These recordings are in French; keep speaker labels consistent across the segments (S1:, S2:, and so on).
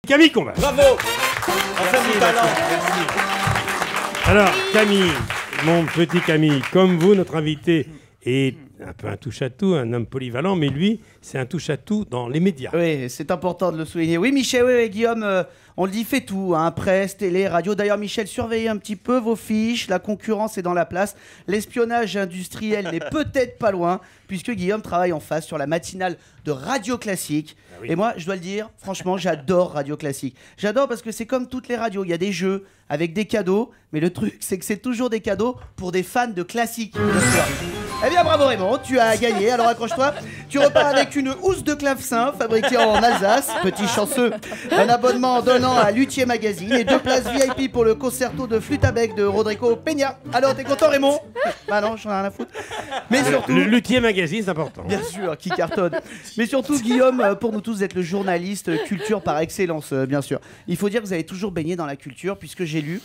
S1: Camille Combal.
S2: Bravo. Enfin du talent. Merci.
S1: Alors, Camille, mon petit Camille, comme vous, notre invité est un peu un touche-à-tout, un homme polyvalent, mais lui, c'est un touche-à-tout dans les médias.
S3: Oui, c'est important de le souligner. Oui, Michel, oui, Guillaume, on le dit, fait tout, hein, presse, télé, radio. D'ailleurs, Michel, surveillez un petit peu vos fiches, la concurrence est dans la place. L'espionnage industriel n'est peut-être pas loin, puisque Guillaume travaille en face sur la matinale de Radio Classique.
S1: Ah oui.
S3: Et moi, je dois le dire, franchement, j'adore Radio Classique. J'adore parce que c'est comme toutes les radios, il y a des jeux avec des cadeaux, mais le truc, c'est que c'est toujours des cadeaux pour des fans de classique, bien sûr. Eh bien, bravo Raymond, tu as gagné, alors accroche-toi. Tu repars avec une housse de clavecin fabriquée en Alsace, petit chanceux. Un abonnement donnant à Luthier Magazine et 2 places VIP pour le concerto de flûte à bec de Rodrigo Peña. Alors, t'es content Raymond? Bah non, j'en ai rien à foutre. Mais surtout...
S1: Le Luthier Magazine, c'est important.
S3: Bien sûr, qui cartonne. Mais surtout, Guillaume, pour nous tous, vous êtes le journaliste culture par excellence, bien sûr. Il faut dire que vous avez toujours baigné dans la culture, puisque j'ai lu,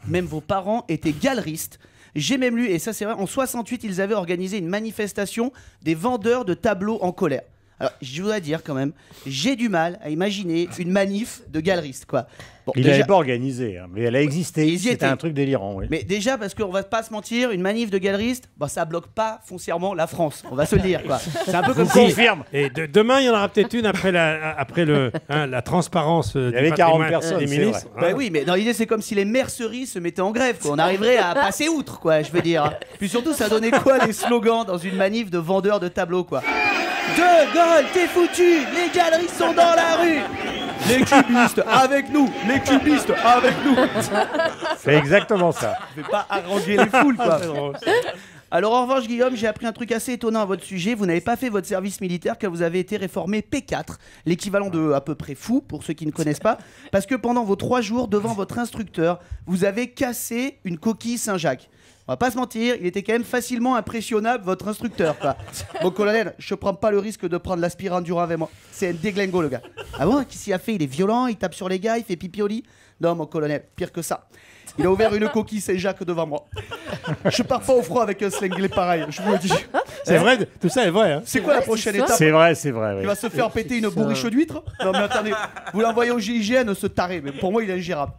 S3: même vos parents étaient galeristes. J'ai même lu, et ça c'est vrai, en 68, ils avaient organisé une manifestation des vendeurs de tableaux en colère. Alors, je voudrais dire quand même, j'ai du mal à imaginer une manif de galeristes, quoi. Bon,
S4: Il
S3: déjà-
S4: n'avait pas organisé, hein, mais elle a existé.
S3: Ils y
S4: C'était
S3: étaient.
S4: un truc délirant. Oui.
S3: Mais déjà, parce qu'on va pas se mentir, une manif de galeristes, bah, ça bloque pas foncièrement la France, on va se le dire, quoi. C'est un peu comme si...
S4: Confirme.
S1: Et demain, il y en aura peut-être une après la transparence
S4: Il y avait 40 personnes,
S1: des
S4: c'est
S1: ministres.
S3: Bah oui, mais dans l'idée, c'est comme si les merceries se mettaient en grève, quoi. On arriverait à passer outre, quoi, je veux dire. Puis surtout, ça donnait quoi les slogans dans une manif de vendeurs de tableaux, quoi. De Gaulle, t'es foutu, les galeries sont dans la rue. Les cubistes avec nous, les cubistes avec nous.
S4: C'est exactement ça.
S3: Je vais pas haranguer les foules, quoi. Alors en revanche, Guillaume, j'ai appris un truc assez étonnant à votre sujet. Vous n'avez pas fait votre service militaire car vous avez été réformé P4, l'équivalent de à peu près fou pour ceux qui ne connaissent pas, parce que pendant vos 3 jours devant votre instructeur, vous avez cassé une coquille Saint-Jacques. On va pas se mentir, il était quand même facilement impressionnable, votre instructeur, quoi. Bon, colonel, je prends pas le risque de prendre l'aspirant du avec moi. C'est un déglingo, le gars. Ah bon, qu'est-ce qu'il a fait? Il est violent, il tape sur les gars, il fait pipi au lit? Non, mon colonel, pire que ça. Il a ouvert une coquille Saint-Jacques devant moi. Je pars pas au froid avec un slingué pareil, je vous le dis.
S1: C'est vrai, tout ça est vrai. Hein.
S3: C'est quoi la prochaine étape?
S4: C'est vrai, c'est vrai.
S3: Il
S4: Oui.
S3: va se faire péter une bourriche d'huîtres? Non mais attendez, vous l'envoyez au GIGN, ce taré, mais pour moi il est ingérable.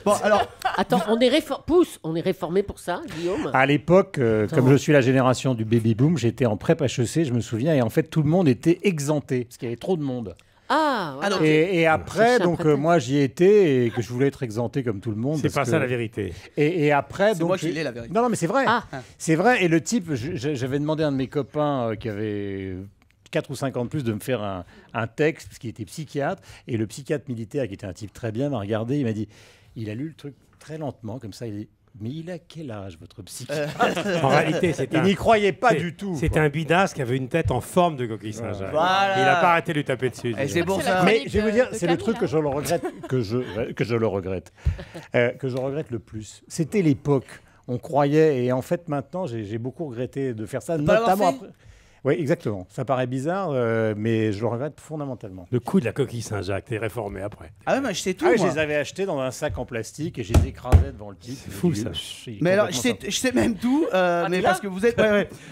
S3: Bon alors,
S5: Attends, on est réformé pour ça, Guillaume.
S4: À l'époque, comme je suis la génération du baby boom, j'étais en prep HEC, je me souviens, et en fait tout le monde était exempté parce qu'il y avait trop de monde.
S5: Ah, voilà.
S3: donc,
S4: Et après,
S5: Chercher un
S4: donc
S5: prétexte.
S4: moi j'y étais et que je voulais être exempté comme tout le monde.
S1: C'est
S4: parce
S1: pas
S4: que-
S1: ça la vérité.
S4: Et après,
S3: c'est
S4: donc
S3: moi qui l'ai la vérité.
S4: non, non, mais c'est vrai.
S5: Ah.
S4: C'est vrai. Et le type, j'avais demandé à un de mes copains qui avait 4 ou 5 ans de plus de me faire un texte, parce qu'il était psychiatre. Et le psychiatre militaire, qui était un type très bien, m'a regardé. Il m'a dit, il a lu le truc très lentement, comme ça. Il dit, mais il a quel âge, votre psychiatre?
S1: En réalité, c'est
S4: Il n'y croyait pas du tout.
S1: C'était
S4: quoi.
S1: un bidasse qui avait une tête en forme de coquille Saint-Jacques.
S3: Voilà.
S1: Il n'a pas arrêté de lui taper dessus.
S3: Et c'est pour
S6: C'est la
S3: ça.
S4: Mais
S6: chronique
S4: je vais vous dire,
S6: de
S4: c'est le
S6: Camille,
S4: truc
S6: là.
S4: que je le regrette, que je le regrette, que je regrette le plus. C'était l'époque. On croyait, et en fait maintenant, j'ai beaucoup regretté de faire ça,
S3: pas l'avoir
S4: notamment
S3: fait
S4: après. Oui, exactement. Ça paraît bizarre, mais je le regrette fondamentalement.
S1: Le coup de la coquille Saint-Jacques, t'es réformé après.
S3: Ah ouais, mais je sais tout,
S4: Ah oui, je
S3: moi.
S4: les avais achetés dans un sac en plastique et je les écrasais devant le type.
S1: C'est fou, ça.
S3: Mais alors, je sais même tout, mais
S4: t'es
S3: parce que vous êtes,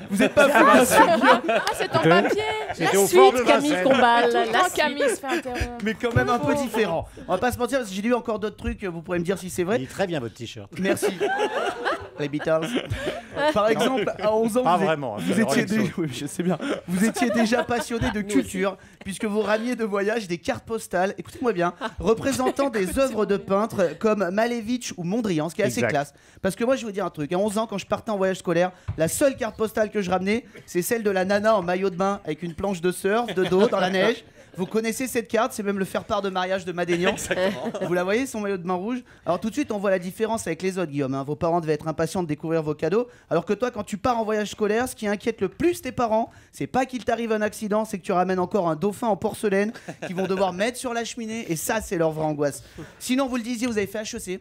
S3: vous êtes pas fou, bien sûr, Guillaume,
S6: Ah, c'est ton papier.
S4: C'était
S5: La
S4: au fort de
S5: suite, Camille
S4: Vincennes.
S5: Combal.
S6: Tout le
S5: La
S6: temps,
S5: suite.
S6: Camille se fait interrompre.
S3: mais quand même un peu différent. On va pas se mentir, parce que j'ai lu encore d'autres trucs, vous pourrez me dire si c'est
S4: Il
S3: vrai.
S4: est très bien votre t-shirt.
S3: Merci. Les Beatles. Par exemple, à 11 ans,
S4: Pas
S3: vous,
S4: vraiment, hein,
S3: vous
S4: c'est
S3: étiez
S4: Rolling
S3: déjà, oui, je sais bien. Vous étiez déjà passionné de culture, puisque vous ramiez de voyage des cartes postales, écoutez-moi bien, représentant des œuvres de peintres comme Malevich ou Mondrian, ce qui est assez
S4: Exact.
S3: classe. Parce que moi, je vais vous dire un truc. À 11 ans, quand je partais en voyage scolaire, la seule carte postale que je ramenais, c'est celle de la nana en maillot de bain avec une planche de surf, de dos, dans la neige. Vous connaissez cette carte, c'est même le faire-part de mariage de Madénian. Vous la voyez, son maillot de bain rouge? Alors tout de suite, on voit la différence avec les autres, Guillaume. Hein. Vos parents devaient être impatients de découvrir vos cadeaux. Alors que toi, quand tu pars en voyage scolaire, ce qui inquiète le plus tes parents, c'est pas qu'il t'arrive un accident, c'est que tu ramènes encore un dauphin en porcelaine qu'ils vont devoir mettre sur la cheminée. Et ça, c'est leur vraie angoisse. Sinon, vous le disiez, vous avez fait HEC.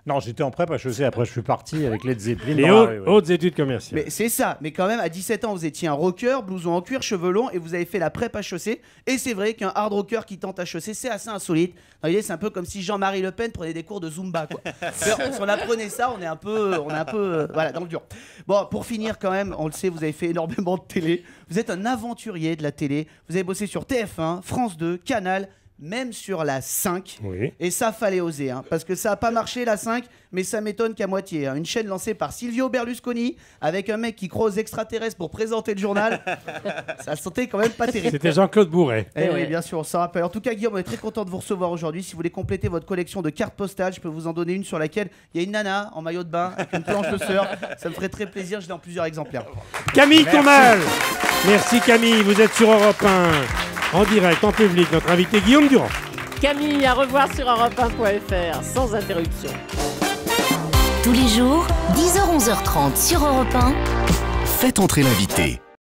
S4: Non, j'étais en prep HEC, après je suis parti avec Led Zeppelin.
S1: Les
S4: dans la rue, ouais.
S1: hautes études commerciales.
S3: Mais c'est ça. Mais quand même, à 17 ans, vous étiez un rocker, blouson en cuir, cheveux longs, et vous avez fait la prep HEC. Et c'est vrai qu'un hard rocker qui tente HEC, c'est assez insolite. Dans l'idée, c'est un peu comme si Jean-Marie Le Pen prenait des cours de Zumba, quoi. Alors, si on apprenait ça, on est un peu, voilà, dans le dur. Bon, pour finir, quand même, on le sait, vous avez fait énormément de télé. Vous êtes un aventurier de la télé. Vous avez bossé sur TF1, France 2, Canal, même sur la 5.
S1: Oui.
S3: Et ça, fallait oser, hein, parce que ça n'a pas marché la 5, mais ça m'étonne qu'à moitié. Hein. Une chaîne lancée par Silvio Berlusconi, avec un mec qui croit aux extraterrestres pour présenter le journal, ça sentait quand même pas terrible.
S1: C'était Jean-Claude Bourret.
S3: Eh oui, bien sûr, on s'en rappelle. En tout cas, Guillaume, on est très content de vous recevoir aujourd'hui. Si vous voulez compléter votre collection de cartes postales, je peux vous en donner une sur laquelle il y a une nana en maillot de bain avec une planche de surf. Ça me ferait très plaisir, je l'ai en plusieurs exemplaires.
S1: Camille Combal. Merci Camille, vous êtes sur Europe 1, en direct, en public, notre invité Guillaume Durand.
S5: Camille, à revoir sur europe1.fr, sans interruption.
S6: Tous les jours, 10h-11h30 sur Europe 1.
S7: Faites entrer l'invité.